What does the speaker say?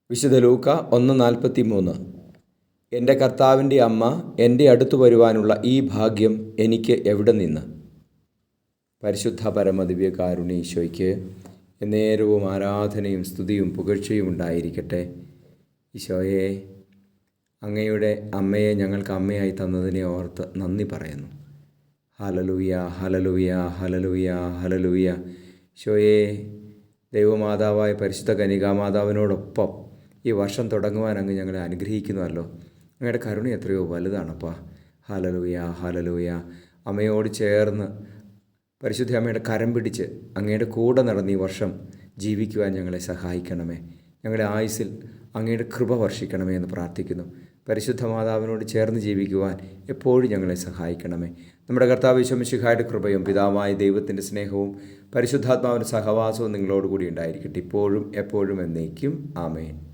വിശുദ്ധ ലൂക്ക 1:43. എൻ്റെ കർത്താവിൻ്റെ അമ്മ എൻ്റെ അടുത്തു വരുവാനുള്ള ഈ ഭാഗ്യം എനിക്ക് എവിടെ നിന്ന്? പരിശുദ്ധ പരമദിവ്യകാരുണ്യ ഈശോയ്ക്ക് എന്നേരവും ആരാധനയും സ്തുതിയും പുകഴ്ചയും ഉണ്ടായിരിക്കട്ടെ. ഈശോയെ, അങ്ങയുടെ അമ്മയെ ഞങ്ങൾക്ക് അമ്മയായി തന്നതിനെ ഓർത്ത് നന്ദി പറയുന്നു. Hallelujah, hallelujah, hallelujah, hallelujah. ഈശോയെ, ദൈവമാതാവായ പരിശുദ്ധ കന്യകാമാതാവിനോടൊപ്പം ഈ വർഷം തുടങ്ങുവാൻ അങ്ങ് ഞങ്ങളെ അനുഗ്രഹിക്കുന്നുവല്ലോ. അങ്ങയുടെ കരുണ എത്രയോ വലുതാണപ്പാ. Hallelujah, hallelujah. അമ്മയോട് ചേർന്ന് പരിശുദ്ധ അമ്മയുടെ കരം പിടിച്ച് അങ്ങയുടെ കൂടെ നടന്ന് ഈ വർഷം ജീവിക്കുവാൻ ഞങ്ങളെ സഹായിക്കണമേ. ഞങ്ങളുടെ ആയുസ്സിൽ അങ്ങയുടെ കൃപ വർഷിക്കണമേ എന്ന് പ്രാർത്ഥിക്കുന്നു. പരിശുദ്ധ മാതാവിനോട് ചേർന്ന് ജീവിക്കുവാൻ എപ്പോഴും ഞങ്ങളെ സഹായിക്കണമേ. നമ്മുടെ കർത്താവ് യേശു മിശിഹായുടെ കൃപയും പിതാവായ ദൈവത്തിൻ്റെ സ്നേഹവും പരിശുദ്ധാത്മാവിൻ്റെ സഹവാസവും നിങ്ങളോടുകൂടി ഉണ്ടായിരിക്കട്ടെ, ഇപ്പോഴും എപ്പോഴും എന്നേക്കും. ആമേൻ.